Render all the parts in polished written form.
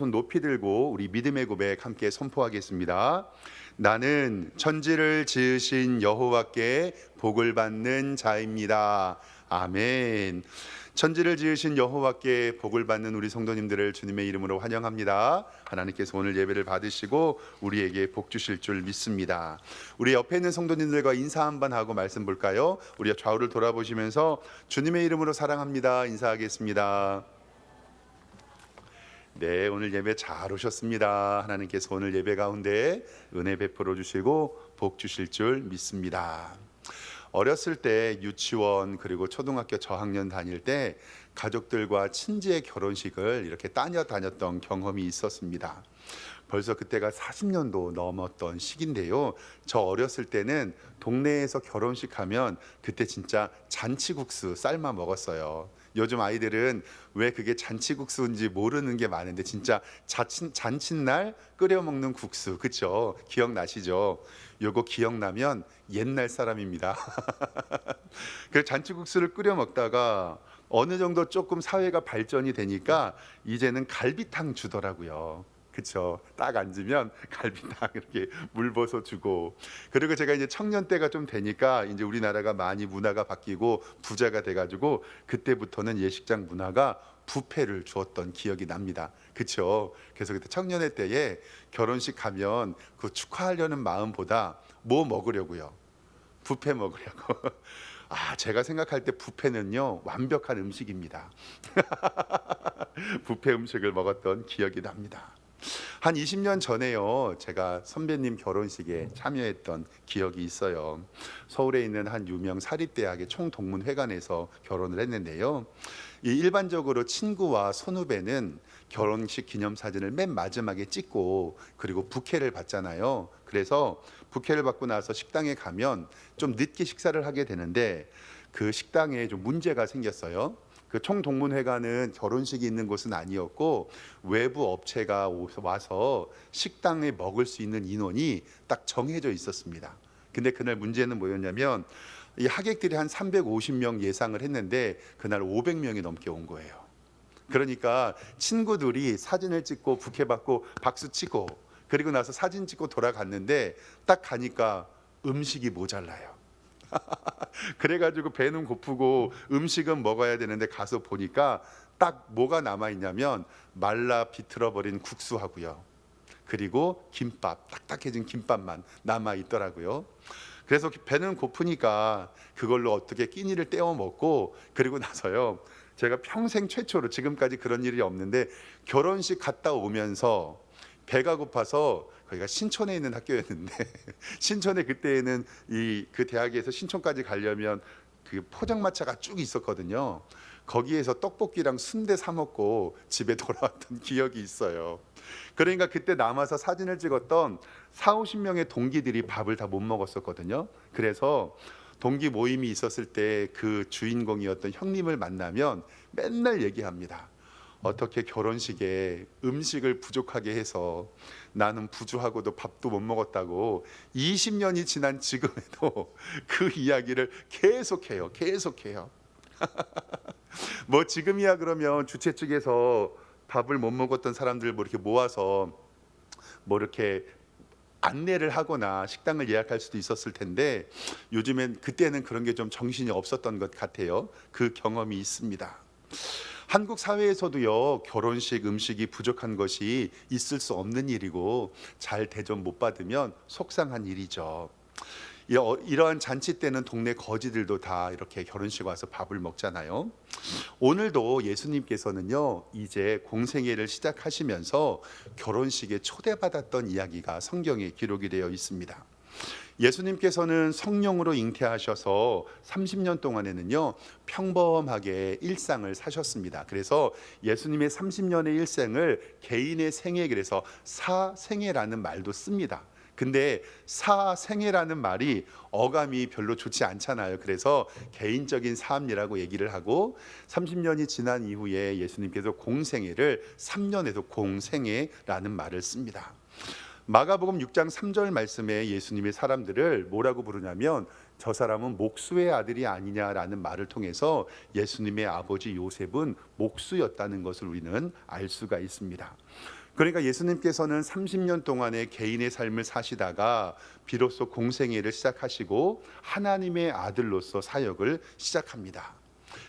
손 높이 들고 우리 믿음의 고백 함께 선포하겠습니다. 나는 천지를 지으신 여호와께 복을 받는 자입니다. 아멘. 천지를 지으신 여호와께 복을 받는 우리 성도님들을 주님의 이름으로 환영합니다. 하나님께서 오늘 예배를 받으시고 우리에게 복 주실 줄 믿습니다. 우리 옆에 있는 성도님들과 인사 한번 하고 말씀 볼까요? 우리 좌우를 돌아보시면서 주님의 이름으로 사랑합니다 인사하겠습니다. 네, 오늘 예배 잘 오셨습니다. 하나님께서 오늘 예배 가운데 은혜 베풀어 주시고 복 주실 줄 믿습니다. 어렸을 때 유치원 그리고 초등학교 저학년 다닐 때 가족들과 친지의 결혼식을 이렇게 다녔던 경험이 있었습니다. 벌써 그때가 40년도 넘었던 시기인데요. 저 어렸을 때는 동네에서 결혼식 하면 그때 진짜 잔치국수 삶아 먹었어요. 요즘 아이들은 왜 그게 잔치국수인지 모르는 게 많은데 진짜 잔칫날 끓여 먹는 국수, 그쵸? 기억나시죠? 요거 기억나면 옛날 사람입니다. 그 잔치국수를 끓여 먹다가 어느 정도 조금 사회가 발전이 되니까 이제는 갈비탕 주더라고요. 그쵸? 딱 앉으면 갈비탕 이렇게 물벗어 주고, 그리고 제가 이제 청년 때가 좀 되니까 이제 우리나라가 많이 문화가 바뀌고 부자가 돼가지고 그때부터는 예식장 문화가 뷔페를 주었던 기억이 납니다. 그쵸? 그래서 그때 청년의 때에 결혼식 가면 그 축하하려는 마음보다 뭐 먹으려고요? 뷔페 먹으려고. 제가 생각할 때 뷔페는요 완벽한 음식입니다. 뷔페 음식을 먹었던 기억이 납니다. 한 20년 전에요, 제가 선배님 결혼식에 참여했던 기억이 있어요. 서울에 있는 한 유명 사립대학의 총동문회관에서 결혼을 했는데요. 이 일반적으로 친구와 선후배는 결혼식 기념사진을 맨 마지막에 찍고 그리고 부케를 받잖아요. 그래서 부케를 받고 나서 식당에 가면 좀 늦게 식사를 하게 되는데 그 식당에 좀 문제가 생겼어요. 그 총동문회관은 결혼식이 있는 곳은 아니었고 외부 업체가 와서 식당에 먹을 수 있는 인원이 딱 정해져 있었습니다. 근데 그날 문제는 뭐였냐면 이 하객들이 한 350명 예상을 했는데 그날 500명이 넘게 온 거예요. 그러니까 친구들이 사진을 찍고 부케 받고 박수 치고 그리고 나서 사진 찍고 돌아갔는데 딱 가니까 음식이 모자라요. 그래가지고 배는 고프고 음식은 먹어야 되는데 가서 보니까 딱 뭐가 남아있냐면 말라 비틀어버린 국수하고요, 그리고 김밥, 딱딱해진 김밥만 남아있더라고요. 그래서 배는 고프니까 그걸로 어떻게 끼니를 때워 먹고, 그리고 나서요 제가 평생 최초로, 지금까지 그런 일이 없는데 결혼식 갔다 오면서 배가 고파서, 거기가 신촌에 있는 학교였는데 신촌에 그때에는 그 대학에서 신촌까지 가려면 그 포장마차가 쭉 있었거든요. 거기에서 떡볶이랑 순대 사 먹고 집에 돌아왔던 기억이 있어요. 그러니까 그때 남아서 사진을 찍었던 4, 50명의 동기들이 밥을 다 못 먹었었거든요. 그래서 동기 모임이 있었을 때 그 주인공이었던 형님을 만나면 맨날 얘기합니다. 어떻게 결혼식에 음식을 부족하게 해서 나는 부주하고도 밥도 못 먹었다고 20년이 지난 지금에도 그 이야기를 계속해요. 뭐 지금이야 그러면 주최 측에서 밥을 못 먹었던 사람들 뭐 이렇게 모아서 뭐 이렇게 안내를 하거나 식당을 예약할 수도 있었을 텐데 요즘엔, 그때는 그런 게 좀 정신이 없었던 것 같아요. 그 경험이 있습니다. 한국 사회에서도요 결혼식 음식이 부족한 것이 있을 수 없는 일이고 잘 대접 못 받으면 속상한 일이죠. 이러한 잔치 때는 동네 거지들도 다 이렇게 결혼식 와서 밥을 먹잖아요. 오늘도 예수님께서는요 이제 공생애를 시작하시면서 결혼식에 초대받았던 이야기가 성경에 기록이 되어 있습니다. 예수님께서는 성령으로 잉태하셔서 30년 동안에는요 평범하게 일상을 사셨습니다. 그래서 예수님의 30년의 일생을 개인의 생애, 그래서 사생애라는 말도 씁니다. 근데 사생애라는 말이 어감이 별로 좋지 않잖아요. 그래서 개인적인 삶이라고 얘기를 하고 30년이 지난 이후에 예수님께서 공생애를 3년에도 공생애라는 말을 씁니다. 마가복음 6장 3절 말씀에 예수님이 사람들을 뭐라고 부르냐면 저 사람은 목수의 아들이 아니냐라는 말을 통해서 예수님의 아버지 요셉은 목수였다는 것을 우리는 알 수가 있습니다. 그러니까 예수님께서는 30년 동안의 개인의 삶을 사시다가 비로소 공생애를 시작하시고 하나님의 아들로서 사역을 시작합니다.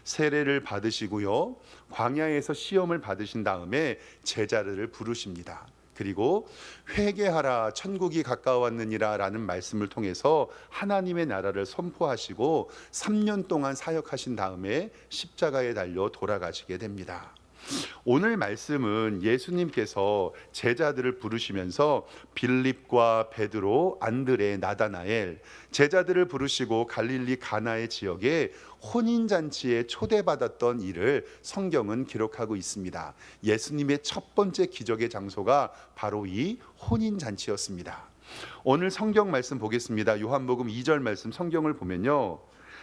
세례를 받으시고요, 광야에서 시험을 받으신 다음에 제자들을 부르십니다. 그리고 회개하라 천국이 가까웠느니라 라는 말씀을 통해서 하나님의 나라를 선포하시고 3년 동안 사역하신 다음에 십자가에 달려 돌아가시게 됩니다. 오늘 말씀은 예수님께서 제자들을 부르시면서 빌립과 베드로, 안드레, 나다나엘 제자들을 부르시고 갈릴리 가나의 지역에 혼인잔치에 초대받았던 일을 성경은 기록하고 있습니다. 예수님의 첫 번째 기적의 장소가 바로 이 혼인잔치였습니다. 오늘 성경 말씀 보겠습니다. 요한복음 2절 말씀 성경을 보면요,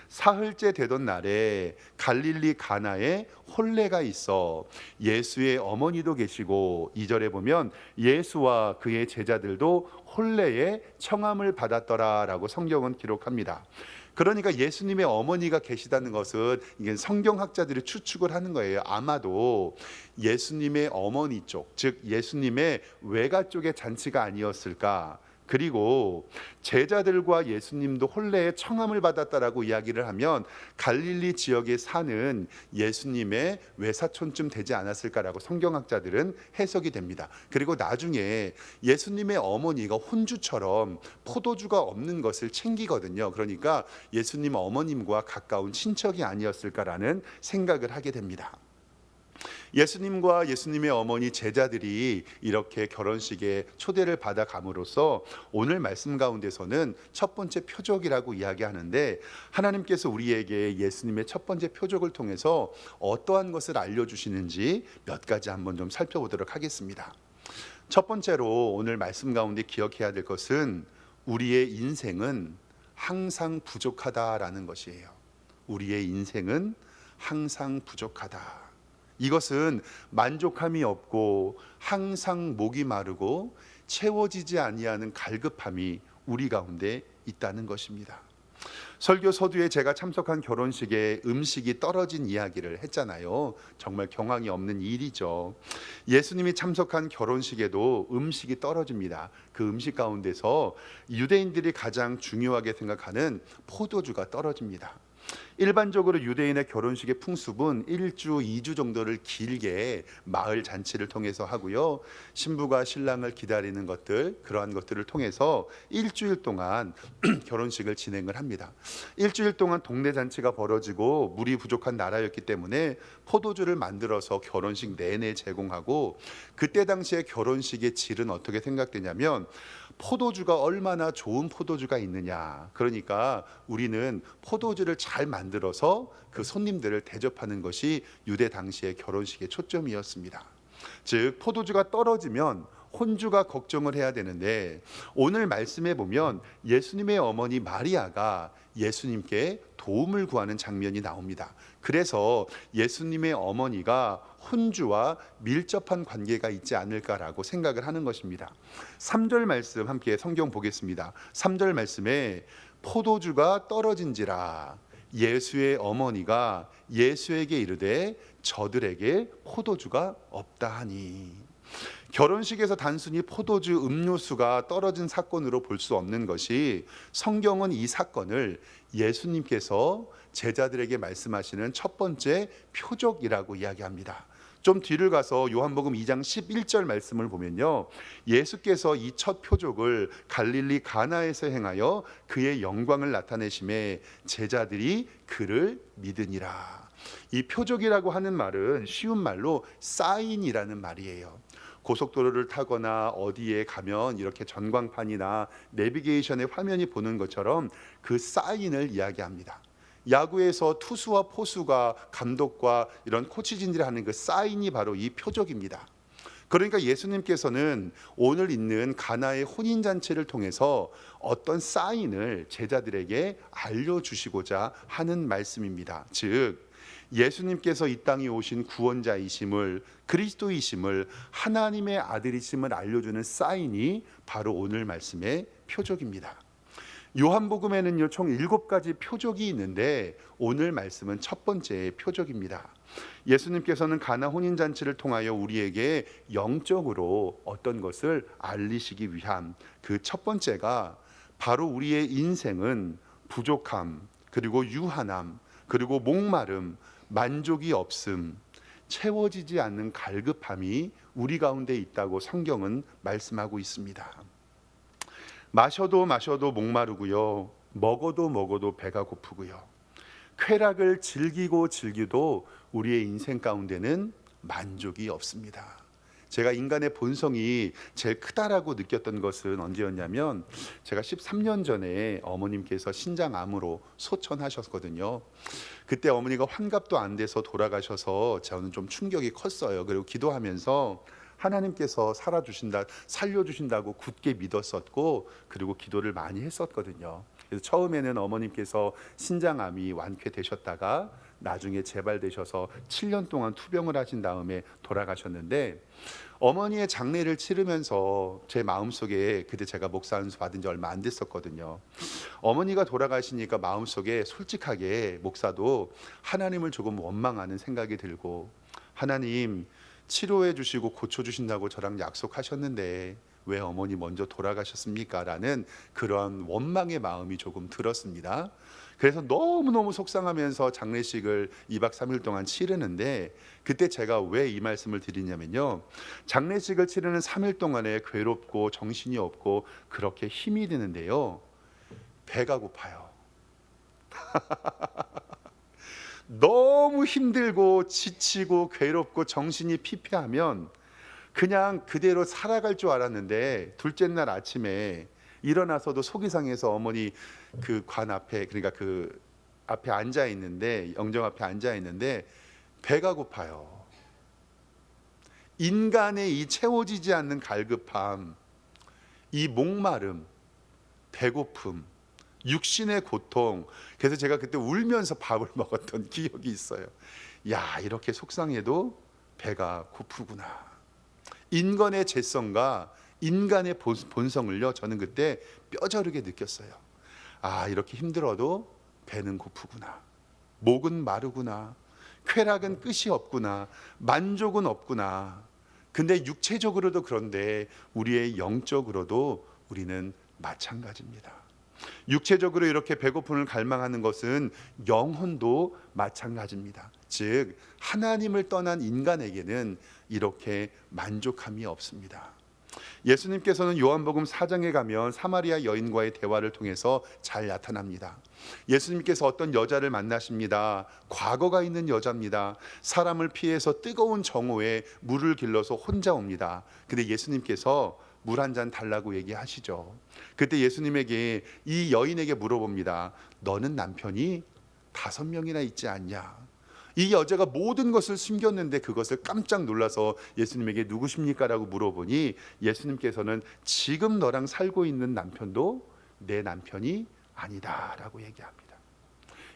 사흘째 되던 날에 갈릴리 가나에 혼례가 있어 예수의 어머니도 계시고, 2절에 보면 예수와 그의 제자들도 혼례에 청함을 받았더라라고 성경은 기록합니다. 그러니까 예수님의 어머니가 계시다는 것은 이게 성경학자들이 추측을 하는 거예요. 아마도 예수님의 어머니 쪽, 즉 예수님의 외가 쪽의 잔치가 아니었을까. 그리고 제자들과 예수님도 혼례에 청함을 받았다라고 이야기를 하면 갈릴리 지역에 사는 예수님의 외사촌쯤 되지 않았을까라고 성경학자들은 해석이 됩니다. 그리고 나중에 예수님의 어머니가 혼주처럼 포도주가 없는 것을 챙기거든요. 그러니까 예수님 어머님과 가까운 친척이 아니었을까라는 생각을 하게 됩니다. 예수님과 예수님의 어머니 제자들이 이렇게 결혼식에 초대를 받아 감으로써 오늘 말씀 가운데서는 첫 번째 표적이라고 이야기하는데, 하나님께서 우리에게 예수님의 첫 번째 표적을 통해서 어떠한 것을 알려주시는지 몇 가지 한번 좀 살펴보도록 하겠습니다. 첫 번째로 오늘 말씀 가운데 기억해야 될 것은 우리의 인생은 항상 부족하다라는 것이에요. 우리의 인생은 항상 부족하다. 이것은 만족함이 없고 항상 목이 마르고 채워지지 아니하는 갈급함이 우리 가운데 있다는 것입니다. 설교 서두에 제가 참석한 결혼식에 음식이 떨어진 이야기를 했잖아요. 정말 경황이 없는 일이죠. 예수님이 참석한 결혼식에도 음식이 떨어집니다. 그 음식 가운데서 유대인들이 가장 중요하게 생각하는 포도주가 떨어집니다. 일반적으로 유대인의 결혼식의 풍습은 1주, 2주 정도를 길게 마을 잔치를 통해서 하고요, 신부가 신랑을 기다리는 것들, 그러한 것들을 통해서 일주일 동안 결혼식을 진행을 합니다. 일주일 동안 동네 잔치가 벌어지고 물이 부족한 나라였기 때문에 포도주를 만들어서 결혼식 내내 제공하고, 그때 당시에 결혼식의 질은 어떻게 생각되냐면 포도주가 얼마나 좋은 포도주가 있느냐, 그러니까 우리는 포도주를 잘 만들어서 그 손님들을 대접하는 것이 유대 당시의 결혼식의 초점이었습니다. 즉 포도주가 떨어지면 혼주가 걱정을 해야 되는데, 오늘 말씀에 보면 예수님의 어머니 마리아가 예수님께 도움을 구하는 장면이 나옵니다. 그래서 예수님의 어머니가 혼주와 밀접한 관계가 있지 않을까라고 생각을 하는 것입니다. 3절 말씀 함께 성경 보겠습니다. 3절 말씀에 포도주가 떨어진지라 예수의 어머니가 예수에게 이르되 저들에게 포도주가 없다 하니. 결혼식에서 단순히 포도주 음료수가 떨어진 사건으로 볼 수 없는 것이, 성경은 이 사건을 예수님께서 제자들에게 말씀하시는 첫 번째 표적이라고 이야기합니다. 좀 뒤를 가서 요한복음 2장 11절 말씀을 보면요, 예수께서 이 첫 표적을 갈릴리 가나에서 행하여 그의 영광을 나타내심에 제자들이 그를 믿으니라. 이 표적이라고 하는 말은 쉬운 말로 사인이라는 말이에요. 고속도로를 타거나 어디에 가면 이렇게 전광판이나 내비게이션의 화면이 보는 것처럼 그 사인을 이야기합니다. 야구에서 투수와 포수가 감독과 이런 코치진들이 하는 그 사인이 바로 이 표적입니다. 그러니까 예수님께서는 오늘 있는 가나의 혼인잔치를 통해서 어떤 사인을 제자들에게 알려주시고자 하는 말씀입니다. 즉 예수님께서 이 땅에 오신 구원자이심을, 그리스도이심을, 하나님의 아들이심을 알려주는 사인이 바로 오늘 말씀의 표적입니다. 요한복음에는요 총 7가지 표적이 있는데 오늘 말씀은 첫 번째 표적입니다. 예수님께서는 가나 혼인잔치를 통하여 우리에게 영적으로 어떤 것을 알리시기 위한 그 첫 번째가 바로 우리의 인생은 부족함, 그리고 유한함, 그리고 목마름, 만족이 없음, 채워지지 않는 갈급함이 우리 가운데 있다고 성경은 말씀하고 있습니다. 마셔도 마셔도 목마르고요, 먹어도 먹어도 배가 고프고요, 쾌락을 즐기고 즐기도 우리의 인생 가운데는 만족이 없습니다. 제가 인간의 본성이 제일 크다라고 느꼈던 것은 언제였냐면, 제가 13년 전에 어머님께서 신장암으로 소천하셨거든요. 그때 어머니가 환갑도 안 돼서 돌아가셔서 저는 좀 충격이 컸어요. 그리고 기도하면서 하나님께서 살려주신다고 굳게 믿었었고, 그리고 기도를 많이 했었거든요. 그래서 처음에는 어머님께서 신장암이 완쾌되셨다가 나중에 재발되셔서 7년 동안 투병을 하신 다음에 돌아가셨는데, 어머니의 장례를 치르면서 제 마음속에, 그때 제가 목사 안수 받은 지 얼마 안 됐었거든요. 어머니가 돌아가시니까 마음속에 솔직하게 목사도 하나님을 조금 원망하는 생각이 들고, 하나님 치료해 주시고 고쳐 주신다고 저랑 약속하셨는데 왜 어머니 먼저 돌아가셨습니까? 라는 그런 원망의 마음이 조금 들었습니다. 그래서 너무너무 속상하면서 장례식을 2박 3일 동안 치르는데, 그때 제가 왜 이 말씀을 드리냐면요, 장례식을 치르는 3일 동안에 괴롭고 정신이 없고 그렇게 힘이 드는데요, 배가 고파요. 너무 힘들고 지치고 괴롭고 정신이 피폐하면 그냥 그대로 살아갈 줄 알았는데, 둘째 날 아침에 일어나서도 속이 상해서 어머니 그 관 앞에, 그러니까 그 앞에 앉아 있는데, 영정 앞에 앉아 있는데 배가 고파요. 인간의 이 채워지지 않는 갈급함, 이 목마름, 배고픔, 육신의 고통. 그래서 제가 그때 울면서 밥을 먹었던 기억이 있어요. 야, 이렇게 속상해도 배가 고프구나. 인간의 죄성과 인간의 본성을요, 저는 그때 뼈저리게 느꼈어요. 아, 이렇게 힘들어도 배는 고프구나, 목은 마르구나, 쾌락은 끝이 없구나, 만족은 없구나. 근데 육체적으로도 그런데 우리의 영적으로도 우리는 마찬가지입니다. 육체적으로 이렇게 배고픔을 갈망하는 것은 영혼도 마찬가지입니다. 즉 하나님을 떠난 인간에게는 이렇게 만족함이 없습니다. 예수님께서는 요한복음 4장에 가면 사마리아 여인과의 대화를 통해서 잘 나타납니다. 예수님께서 어떤 여자를 만나십니다. 과거가 있는 여자입니다. 사람을 피해서 뜨거운 정오에 물을 길러서 혼자 옵니다. 근데 예수님께서 물 한 잔 달라고 얘기하시죠. 그때 예수님에게, 이 여인에게 물어봅니다. 너는 남편이 5명이나 있지 않냐? 이 여자가 모든 것을 숨겼는데 그것을 깜짝 놀라서 예수님에게 누구십니까? 라고 물어보니 예수님께서는 지금 너랑 살고 있는 남편도 내 남편이 아니다 라고 얘기합니다.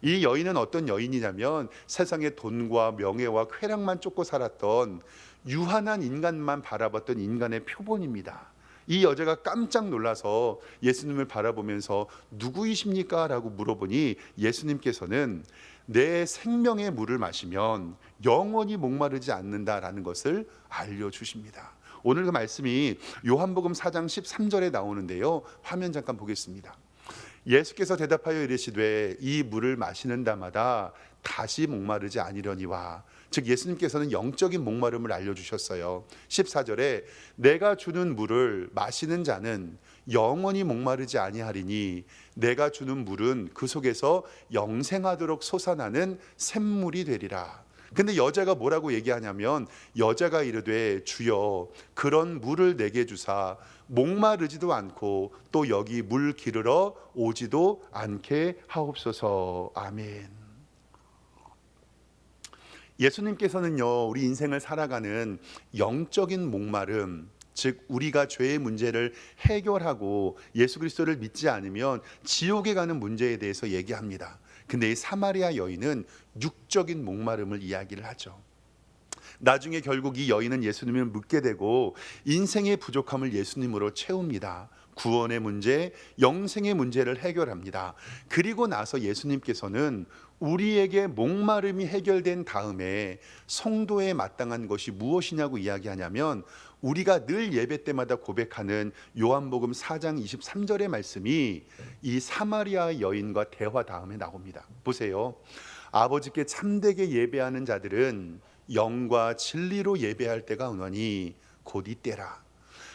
이 여인은 어떤 여인이냐면, 세상의 돈과 명예와 쾌락만 쫓고 살았던 유한한 인간만 바라봤던 인간의 표본입니다. 이 여자가 깜짝 놀라서 예수님을 바라보면서 누구이십니까? 라고 물어보니 예수님께서는 내 생명의 물을 마시면 영원히 목마르지 않는다라는 것을 알려주십니다. 오늘 그 말씀이 요한복음 4장 13절에 나오는데요, 화면 잠깐 보겠습니다. 예수께서 대답하여 이르시되 이 물을 마시는 자마다 다시 목마르지 아니려니와. 즉 예수님께서는 영적인 목마름을 알려주셨어요. 14절에 내가 주는 물을 마시는 자는 영원히 목마르지 아니하리니 내가 주는 물은 그 속에서 영생하도록 솟아나는 샘물이 되리라. 근데 여자가 뭐라고 얘기하냐면, 여자가 이르되 주여 그런 물을 내게 주사 목마르지도 않고 또 여기 물 기르러 오지도 않게 하옵소서. 아멘. 예수님께서는요, 우리 인생을 살아가는 영적인 목마름, 즉 우리가 죄의 문제를 해결하고 예수 그리스도를 믿지 않으면 지옥에 가는 문제에 대해서 얘기합니다. 근데 이 사마리아 여인은 육적인 목마름을 이야기를 하죠. 나중에 결국 이 여인은 예수님을 묻게 되고 인생의 부족함을 예수님으로 채웁니다. 구원의 문제, 영생의 문제를 해결합니다. 그리고 나서 예수님께서는 우리에게 목마름이 해결된 다음에 성도에 마땅한 것이 무엇이냐고 이야기하냐면, 우리가 늘 예배 때마다 고백하는 요한복음 4장 23절의 말씀이 이 사마리아 여인과 대화 다음에 나옵니다. 보세요. 아버지께 참되게 예배하는 자들은 영과 진리로 예배할 때가 오나니 곧 이때라.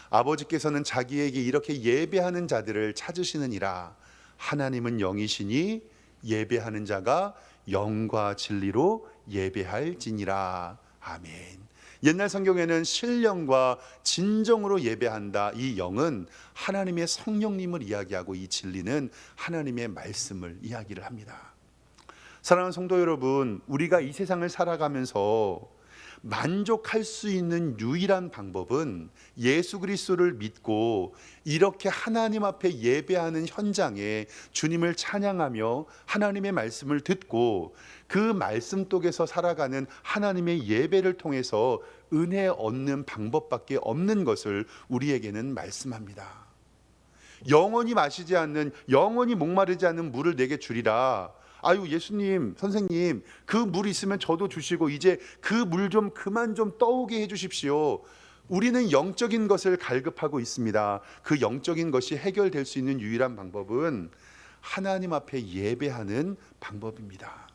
아버지께서는 자기에게 이렇게 예배하는 자들을 찾으시느니라. 하나님은 영이시니 예배하는 자가 영과 진리로 예배할지니라. 아멘. 옛날 성경에는 신령과 진정으로 예배한다. 이 영은 하나님의 성령님을 이야기하고, 이 진리는 하나님의 말씀을 이야기를 합니다. 사랑하는 성도 여러분, 우리가 이 세상을 살아가면서 만족할 수 있는 유일한 방법은 예수 그리스도를 믿고 이렇게 하나님 앞에 예배하는 현장에 주님을 찬양하며 하나님의 말씀을 듣고 그 말씀 속에서 살아가는 하나님의 예배를 통해서 은혜 얻는 방법밖에 없는 것을 우리에게는 말씀합니다. 영원히 마시지 않는, 영원히 목마르지 않는 물을 내게 주리라. 아유, 예수님, 선생님, 그 물 있으면 저도 주시고 이제 그 물 좀 그만 좀 떠오게 해주십시오. 우리는 영적인 것을 갈급하고 있습니다. 그 영적인 것이 해결될 수 있는 유일한 방법은 하나님 앞에 예배하는 방법입니다.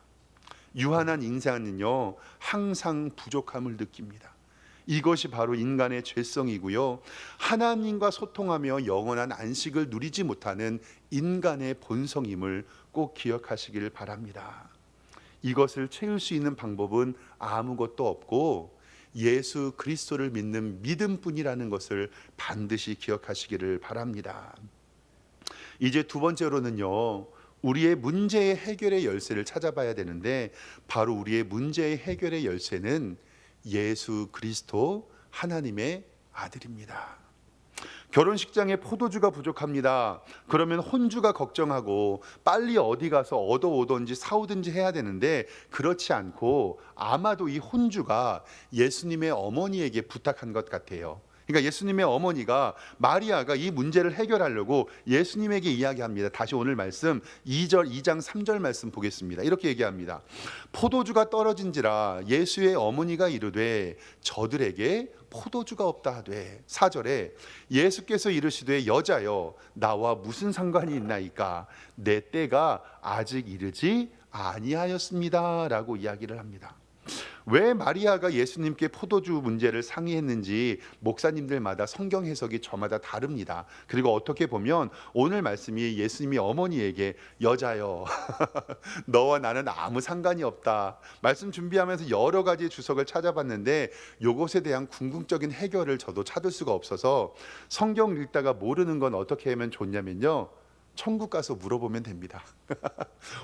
유한한 인생은요, 항상 부족함을 느낍니다. 이것이 바로 인간의 죄성이고요, 하나님과 소통하며 영원한 안식을 누리지 못하는 인간의 본성임을 꼭 기억하시길 바랍니다. 이것을 채울 수 있는 방법은 아무것도 없고 예수 그리스도를 믿는 믿음뿐이라는 것을 반드시 기억하시기를 바랍니다. 이제 두 번째로는요, 우리의 문제의 해결의 열쇠를 찾아봐야 되는데, 바로 우리의 문제의 해결의 열쇠는 예수 그리스도 하나님의 아들입니다. 결혼식장에 포도주가 부족합니다. 그러면 혼주가 걱정하고 빨리 어디 가서 얻어오든지 사오든지 해야 되는데, 그렇지 않고 아마도 이 혼주가 예수님의 어머니에게 부탁한 것 같아요. 그러니까 예수님의 어머니가, 마리아가 이 문제를 해결하려고 예수님에게 이야기합니다. 다시 오늘 말씀 2장 3절 말씀 보겠습니다. 이렇게 얘기합니다. 포도주가 떨어진지라 예수의 어머니가 이르되 저들에게 포도주가 없다 하되, 4절에 예수께서 이르시되 여자여 나와 무슨 상관이 있나이까, 내 때가 아직 이르지 아니하였습니다 라고 이야기를 합니다. 왜 마리아가 예수님께 포도주 문제를 상의했는지 목사님들마다 성경 해석이 저마다 다릅니다. 그리고 어떻게 보면 오늘 말씀이 예수님이 어머니에게 여자여 너와 나는 아무 상관이 없다, 말씀 준비하면서 여러 가지 주석을 찾아봤는데 이것에 대한 궁극적인 해결을 저도 찾을 수가 없어서, 성경 읽다가 모르는 건 어떻게 하면 좋냐면요, 천국 가서 물어보면 됩니다.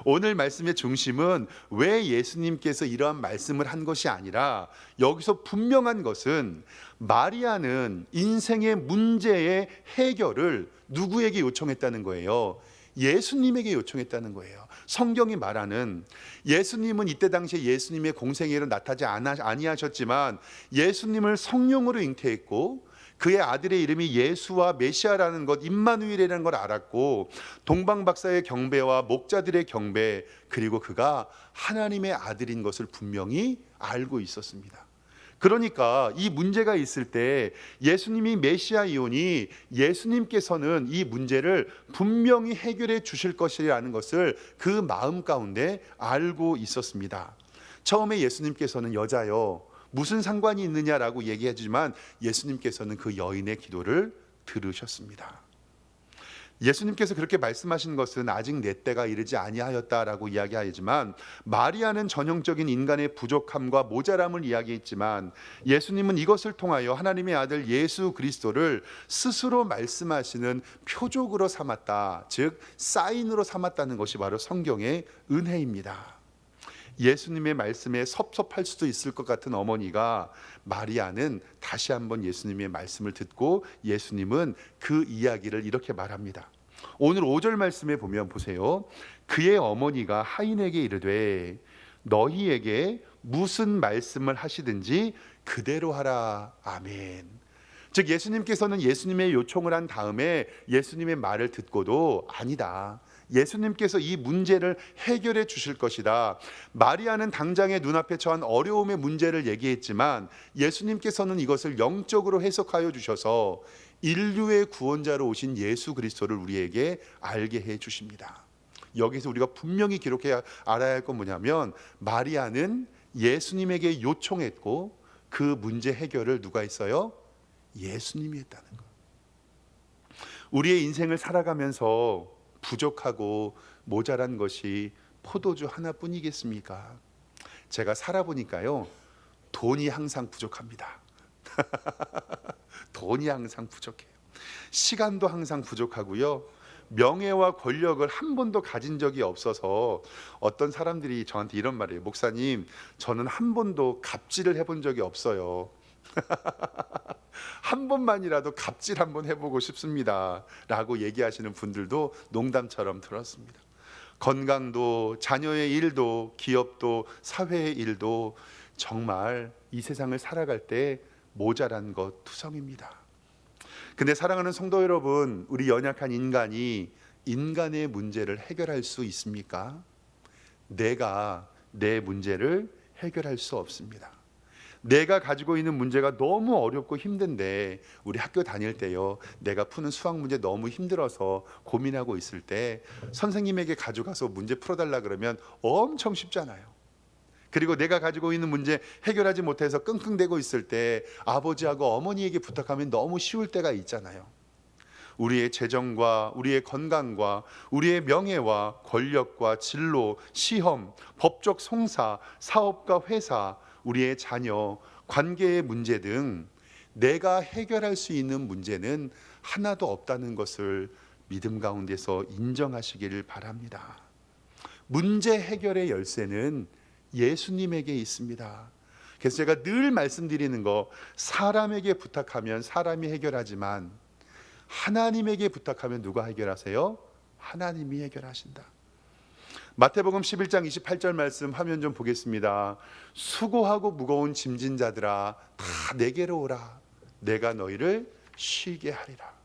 오늘 말씀의 중심은 왜 예수님께서 이러한 말씀을 한 것이 아니라, 여기서 분명한 것은 마리아는 인생의 문제의 해결을 누구에게 요청했다는 거예요? 예수님에게 요청했다는 거예요. 성경이 말하는, 예수님은 이때 당시에 예수님의 공생애로 나타나지 아니하셨지만 예수님을 성령으로 잉태했고 그의 아들의 이름이 예수와 메시아라는 것, 임마누엘이라는 걸 알았고, 동방박사의 경배와 목자들의 경배, 그리고 그가 하나님의 아들인 것을 분명히 알고 있었습니다. 그러니까 이 문제가 있을 때 예수님이 메시아이오니 예수님께서는 이 문제를 분명히 해결해 주실 것이라는 것을 그 마음 가운데 알고 있었습니다. 처음에 예수님께서는 여자여 무슨 상관이 있느냐라고 얘기하지만 예수님께서는 그 여인의 기도를 들으셨습니다. 예수님께서 그렇게 말씀하신 것은 아직 내 때가 이르지 아니하였다라고 이야기하지만, 마리아는 전형적인 인간의 부족함과 모자람을 이야기했지만 예수님은 이것을 통하여 하나님의 아들 예수 그리스도를 스스로 말씀하시는 표적으로 삼았다, 즉 사인으로 삼았다는 것이 바로 성경의 은혜입니다. 예수님의 말씀에 섭섭할 수도 있을 것 같은 어머니가, 마리아는 다시 한번 예수님의 말씀을 듣고 예수님은 그 이야기를 이렇게 말합니다. 오늘 5절 말씀에 보면 보세요. 그의 어머니가 하인에게 이르되 너희에게 무슨 말씀을 하시든지 그대로 하라. 아멘. 즉 예수님께서는 예수님의 요청을 한 다음에 예수님의 말을 듣고도 아니다, 예수님께서 이 문제를 해결해 주실 것이다. 마리아는 당장의 눈앞에 처한 어려움의 문제를 얘기했지만 예수님께서는 이것을 영적으로 해석하여 주셔서 인류의 구원자로 오신 예수 그리스도를 우리에게 알게 해 주십니다. 여기서 우리가 분명히 기록해 알아야 할 건 뭐냐면, 마리아는 예수님에게 요청했고 그 문제 해결을 누가 했어요? 예수님이 했다는 것. 우리의 인생을 살아가면서 부족하고 모자란 것이 포도주 하나뿐이겠습니까? 제가 살아보니까요, 돈이 항상 부족합니다. 돈이 항상 부족해요. 시간도 항상 부족하고요. 명예와 권력을 한 번도 가진 적이 없어서 어떤 사람들이 저한테 이런 말이에요. 목사님, 저는 한 번도 갑질을 해본 적이 없어요. 한 번만이라도 갑질 한번 해보고 싶습니다 라고 얘기하시는 분들도 농담처럼 들었습니다. 건강도, 자녀의 일도, 기업도, 사회의 일도 정말 이 세상을 살아갈 때 모자란 것 투성입니다. 근데 사랑하는 성도 여러분, 우리 연약한 인간이 인간의 문제를 해결할 수 있습니까? 내가 내 문제를 해결할 수 없습니다. 내가 가지고 있는 문제가 너무 어렵고 힘든데, 우리 학교 다닐 때요, 내가 푸는 수학 문제 너무 힘들어서 고민하고 있을 때 선생님에게 가져가서 문제 풀어달라 그러면 엄청 쉽잖아요. 그리고 내가 가지고 있는 문제 해결하지 못해서 끙끙대고 있을 때 아버지하고 어머니에게 부탁하면 너무 쉬울 때가 있잖아요. 우리의 재정과 우리의 건강과 우리의 명예와 권력과 진로, 시험, 법적 송사, 사업과 회사, 우리의 자녀, 관계의 문제 등 내가 해결할 수 있는 문제는 하나도 없다는 것을 믿음 가운데서 인정하시기를 바랍니다. 문제 해결의 열쇠는 예수님에게 있습니다. 그래서 제가 늘 말씀드리는 거, 사람에게 부탁하면 사람이 해결하지만 하나님에게 부탁하면 누가 해결하세요? 하나님이 해결하신다. 마태복음 11장 28절 말씀 화면 좀 보겠습니다. 수고하고 무거운 짐진 자들아, 다 내게로 오라. 내가 너희를 쉬게 하리라.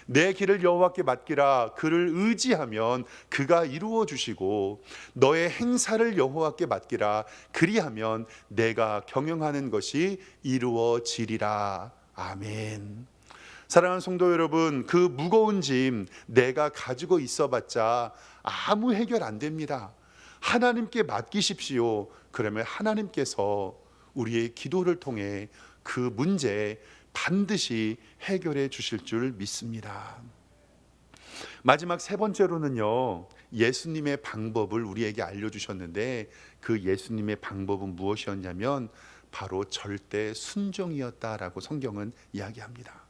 내 길을 여호와께 맡기라. 그를 의지하면 그가 이루어 주시고, 너의 행사를 여호와께 맡기라. 그리하면 내가 경영하는 것이 이루어지리라. 아멘. 사랑하는 성도 여러분, 그 무거운 짐 내가 가지고 있어봤자 아무 해결 안 됩니다. 하나님께 맡기십시오. 그러면 하나님께서 우리의 기도를 통해 그 문제 반드시 해결해 주실 줄 믿습니다. 마지막 세 번째로는요, 예수님의 방법을 우리에게 알려주셨는데, 그 예수님의 방법은 무엇이었냐면 바로 절대 순종이었다라고 성경은 이야기합니다.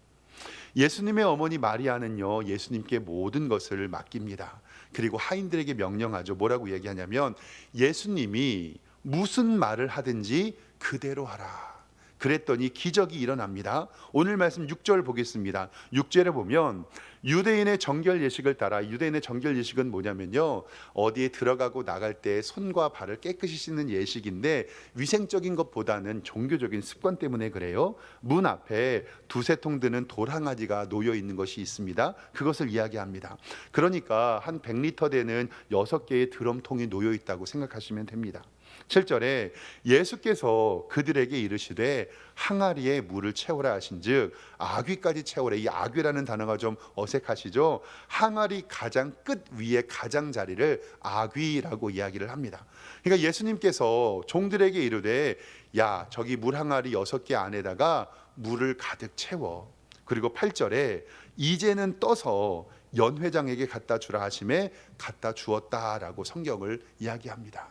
예수님의 어머니 마리아는요, 예수님께 모든 것을 맡깁니다. 그리고 하인들에게 명령하죠. 뭐라고 얘기하냐면, 예수님이 무슨 말을 하든지 그대로 하라. 그랬더니 기적이 일어납니다. 오늘 말씀 6절 보겠습니다. 6절에 보면 유대인의 정결 예식을 따라, 유대인의 정결 예식은 뭐냐면요, 어디에 들어가고 나갈 때 손과 발을 깨끗이 씻는 예식인데, 위생적인 것보다는 종교적인 습관 때문에 그래요. 문 앞에 두세 통 드는 돌항아지가 놓여 있는 것이 있습니다. 그것을 이야기합니다. 그러니까 한 100리터 되는 6개의 드럼통이 놓여 있다고 생각하시면 됩니다. 7절에 예수께서 그들에게 이르시되 항아리에 물을 채우라 하신즉 아귀까지 채우라. 이 아귀라는 단어가 좀 어색하시죠? 항아리 가장 끝 위에 가장자리를 아귀라고 이야기를 합니다. 그러니까 예수님께서 종들에게 이르되, 야, 저기 물 항아리 6개 안에다가 물을 가득 채워. 그리고 8절에 이제는 떠서 연회장에게 갖다 주라 하심에 갖다 주었다라고 성경을 이야기합니다.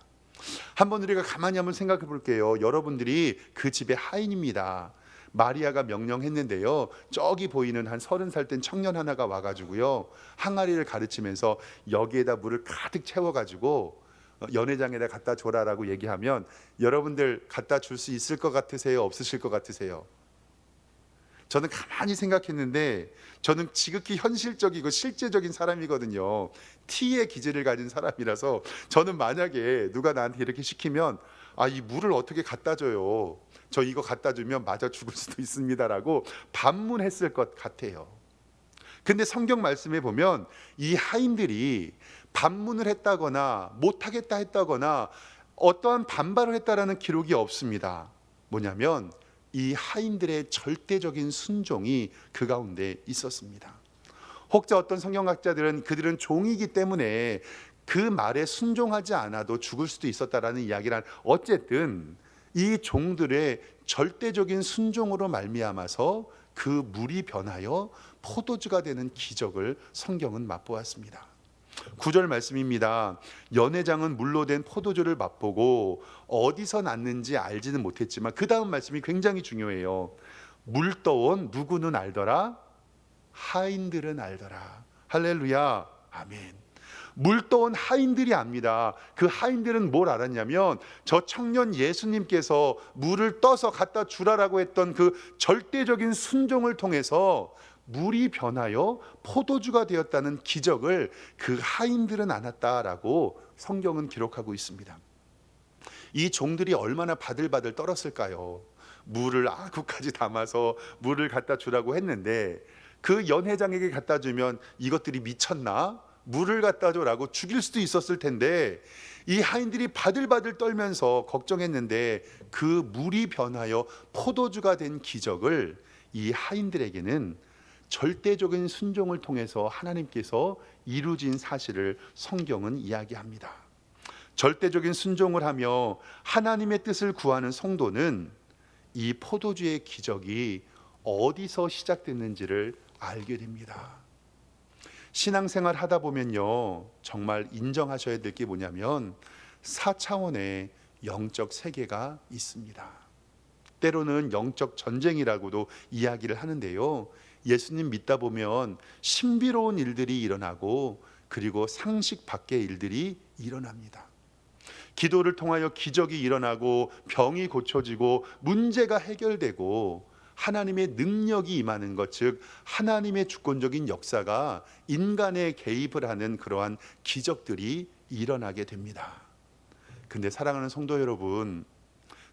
한번 우리가 가만히 한번 생각해 볼게요. 여러분들이 그 집의 하인입니다. 마리아가 명령했는데요, 저기 보이는 한 30살 된 청년 하나가 와가지고요, 항아리를 가르치면서 여기에다 물을 가득 채워가지고 연회장에다 갖다 줘라라고 얘기하면 여러분들 갖다 줄 수 있을 것 같으세요? 없으실 것 같으세요? 저는 가만히 생각했는데, 저는 지극히 현실적이고 실제적인 사람이거든요. T의 기질을 가진 사람이라서 저는 만약에 누가 나한테 이렇게 시키면, 이 물을 어떻게 갖다 줘요? 저 이거 갖다 주면 맞아 죽을 수도 있습니다라고 반문했을 것 같아요. 근데 성경 말씀에 보면 이 하인들이 반문을 했다거나 못하겠다 했다거나 어떠한 반발을 했다라는 기록이 없습니다. 뭐냐면 이 하인들의 절대적인 순종이 그 가운데 있었습니다. 혹자 어떤 성경학자들은 그들은 종이기 때문에 그 말에 순종하지 않아도 죽을 수도 있었다라는 이야기를 한, 어쨌든 이 종들의 절대적인 순종으로 말미암아서 그 물이 변하여 포도주가 되는 기적을 성경은 맛보았습니다. 9절 말씀입니다. 연회장은 물로 된 포도주를 맛보고 어디서 났는지 알지는 못했지만, 그 다음 말씀이 굉장히 중요해요. 물떠온 누구는 알더라? 하인들은 알더라. 할렐루야, 아멘. 물떠온 하인들이 압니다. 그 하인들은 뭘 알았냐면 저 청년 예수님께서 물을 떠서 갖다 주라라고 했던 그 절대적인 순종을 통해서 물이 변하여 포도주가 되었다는 기적을 그 하인들은 알았다라고 성경은 기록하고 있습니다. 이 종들이 얼마나 바들바들 떨었을까요? 물을 아구까지 담아서 물을 갖다 주라고 했는데 그 연회장에게 갖다 주면 이것들이 미쳤나? 물을 갖다 줘라고 죽일 수도 있었을 텐데, 이 하인들이 바들바들 떨면서 걱정했는데 그 물이 변하여 포도주가 된 기적을 이 하인들에게는 절대적인 순종을 통해서 하나님께서 이루어진 사실을 성경은 이야기합니다. 절대적인 순종을 하며 하나님의 뜻을 구하는 성도는 이 포도주의 기적이 어디서 시작됐는지를 알게 됩니다. 신앙생활 하다 보면요, 정말 인정하셔야 될 게 뭐냐면 4차원의 영적 세계가 있습니다. 때로는 영적 전쟁이라고도 이야기를 하는데요, 예수님 믿다 보면 신비로운 일들이 일어나고 그리고 상식 밖의 일들이 일어납니다. 기도를 통하여 기적이 일어나고 병이 고쳐지고 문제가 해결되고 하나님의 능력이 임하는 것, 즉 하나님의 주권적인 역사가 인간에 개입을 하는 그러한 기적들이 일어나게 됩니다. 근데 사랑하는 성도 여러분,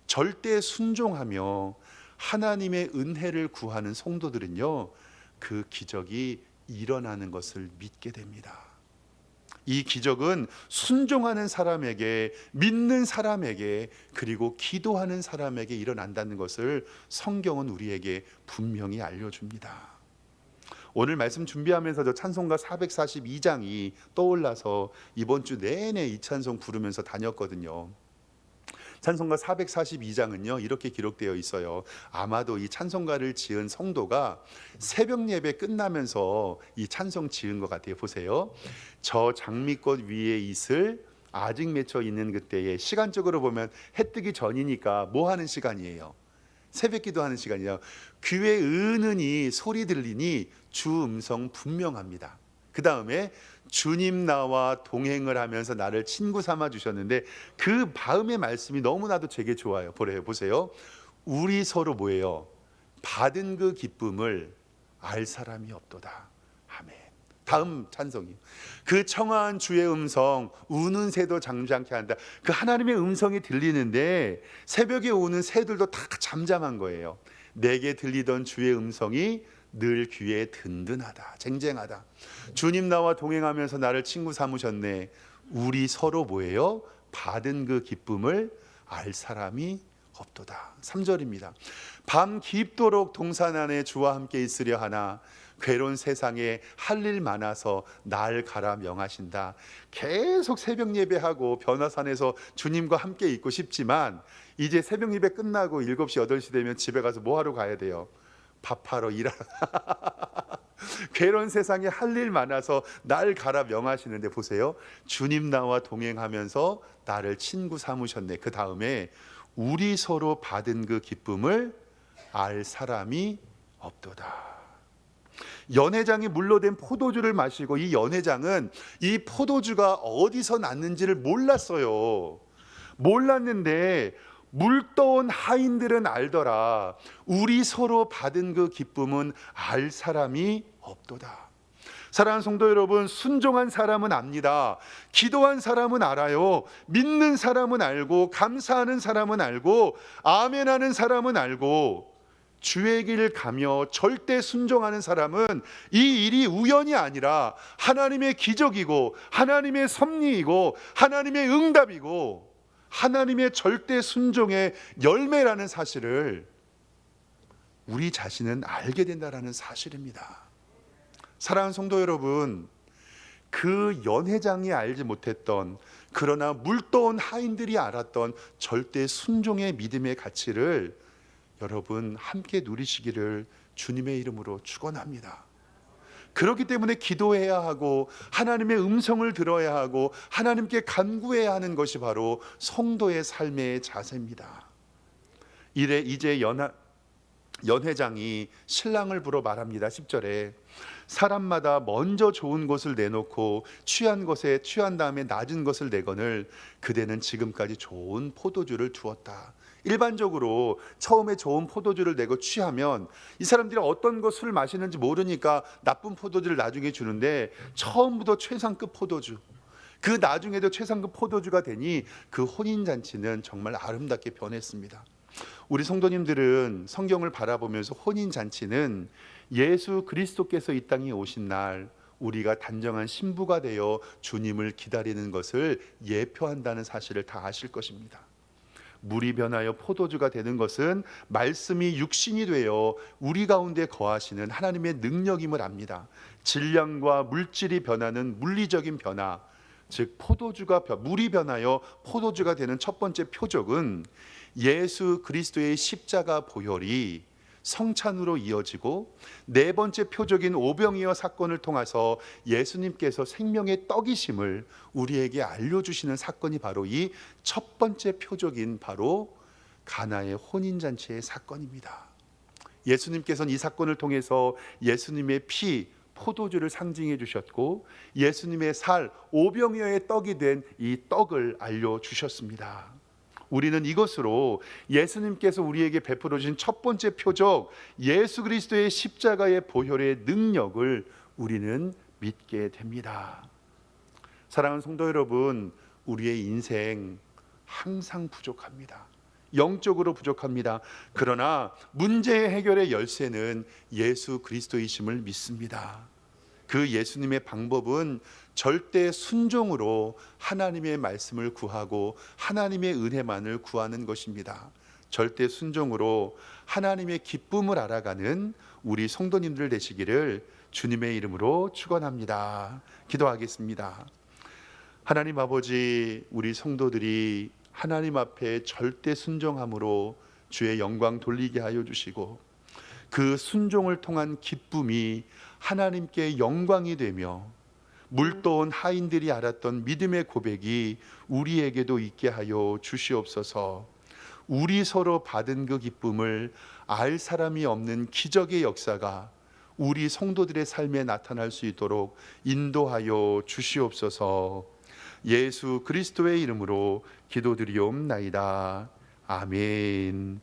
절대 순종하며 하나님의 은혜를 구하는 성도들은요, 그 기적이 일어나는 것을 믿게 됩니다. 이 기적은 순종하는 사람에게, 믿는 사람에게, 그리고 기도하는 사람에게 일어난다는 것을 성경은 우리에게 분명히 알려줍니다. 오늘 말씀 준비하면서 저 찬송가 442장이 떠올라서 이번 주 내내 이 찬송 부르면서 다녔거든요. 찬송가 442장은요 이렇게 기록되어 있어요. 아마도 이 찬송가를 지은 성도가 새벽 예배 끝나면서 이 찬송 지은 것 같아요. 보세요. 저 장미꽃 위에 이슬 아직 맺혀 있는 그때에, 시간적으로 보면 해 뜨기 전이니까 뭐 하는 시간이에요? 새벽 기도하는 시간이에요. 귀에 은은히 소리 들리니 주 음성 분명합니다. 그 다음에 주님 나와 동행을 하면서 나를 친구 삼아 주셨는데, 그 다음의 말씀이 너무나도 제게 좋아요. 보세요. 우리 서로 뭐예요? 받은 그 기쁨을 알 사람이 없도다. 아멘. 다음 찬송이요. 그 청아한 주의 음성 우는 새도 잠잠케 한다. 그 하나님의 음성이 들리는데 새벽에 우는 새들도 다 잠잠한 거예요. 내게 들리던 주의 음성이 늘 귀에 든든하다, 쟁쟁하다. 주님 나와 동행하면서 나를 친구 삼으셨네. 우리 서로 뭐예요? 받은 그 기쁨을 알 사람이 없도다. 3절입니다. 밤 깊도록 동산 안에 주와 함께 있으려 하나 괴로운 세상에 할 일 많아서 날 가라 명하신다. 계속 새벽 예배하고 변화산에서 주님과 함께 있고 싶지만 이제 새벽 예배 끝나고 7시 8시 되면 집에 가서 뭐 하러 가야 돼요? 밥하러 일하러. 괴로운 세상에 할 일 많아서 날 가라 명하시는데, 보세요. 주님 나와 동행하면서 나를 친구 삼으셨네. 그 다음에 우리 서로 받은 그 기쁨을 알 사람이 없도다. 연회장이 물로 된 포도주를 마시고, 이 연회장은 이 포도주가 어디서 났는지를 몰랐어요. 몰랐는데 물떠온 하인들은 알더라. 우리 서로 받은 그 기쁨은 알 사람이 없도다. 사랑하는 성도 여러분, 순종한 사람은 압니다. 기도한 사람은 알아요. 믿는 사람은 알고, 감사하는 사람은 알고, 아멘하는 사람은 알고, 주의 길 가며 절대 순종하는 사람은 이 일이 우연이 아니라 하나님의 기적이고, 하나님의 섭리이고, 하나님의 응답이고, 하나님의 절대 순종의 열매라는 사실을 우리 자신은 알게 된다라는 사실입니다. 사랑하는 성도 여러분, 그 연회장이 알지 못했던, 그러나 물떠온 하인들이 알았던 절대 순종의 믿음의 가치를 여러분 함께 누리시기를 주님의 이름으로 축원합니다. 그렇기 때문에 기도해야 하고, 하나님의 음성을 들어야 하고, 하나님께 간구해야 하는 것이 바로 성도의 삶의 자세입니다. 이제 연회장이 신랑을 부러 말합니다. 10절에 사람마다 먼저 좋은 것을 내놓고 취한 것에 취한 다음에 낮은 것을 내거늘 그대는 지금까지 좋은 포도주를 두었다. 일반적으로 처음에 좋은 포도주를 내고 취하면 이 사람들이 어떤 것을 마시는지 모르니까 나쁜 포도주를 나중에 주는데, 처음부터 최상급 포도주, 그 나중에도 최상급 포도주가 되니 그 혼인잔치는 정말 아름답게 변했습니다. 우리 성도님들은 성경을 바라보면서 혼인잔치는 예수 그리스도께서 이 땅에 오신 날 우리가 단정한 신부가 되어 주님을 기다리는 것을 예표한다는 사실을 다 아실 것입니다. 물이 변하여 포도주가 되는 것은 말씀이 육신이 되어 우리 가운데 거하시는 하나님의 능력임을 압니다. 질량과 물질이 변하는 물리적인 변화, 즉 물이 변하여 포도주가 되는 첫 번째 표적은 예수 그리스도의 십자가 보혈이 성찬으로 이어지고, 네 번째 표적인 오병이어 사건을 통해서 예수님께서 생명의 떡이심을 우리에게 알려주시는 사건이 바로 이 첫 번째 표적인 바로 가나의 혼인잔치의 사건입니다. 예수님께서는 이 사건을 통해서 예수님의 피, 포도주를 상징해 주셨고, 예수님의 살, 오병이어의 떡이 된 이 떡을 알려주셨습니다. 우리는 이것으로 예수님께서 우리에게 베풀어 주신 첫 번째 표적, 예수 그리스도의 십자가의 보혈의 능력을 우리는 믿게 됩니다. 사랑하는 성도 여러분, 우리의 인생 항상 부족합니다. 영적으로 부족합니다. 그러나 문제 해결의 열쇠는 예수 그리스도이심을 믿습니다. 그 예수님의 방법은 절대 순종으로 하나님의 말씀을 구하고 하나님의 은혜만을 구하는 것입니다. 절대 순종으로 하나님의 기쁨을 알아가는 우리 성도님들 되시기를 주님의 이름으로 축원합니다. 기도하겠습니다. 하나님 아버지, 우리 성도들이 하나님 앞에 절대 순종함으로 주의 영광 돌리게 하여 주시고, 그 순종을 통한 기쁨이 하나님께 영광이 되며 물떠온 하인들이 알았던 믿음의 고백이 우리에게도 있게 하여 주시옵소서. 우리 서로 받은 그 기쁨을 알 사람이 없는 기적의 역사가 우리 성도들의 삶에 나타날 수 있도록 인도하여 주시옵소서. 예수 그리스도의 이름으로 기도드리옵나이다. 아멘.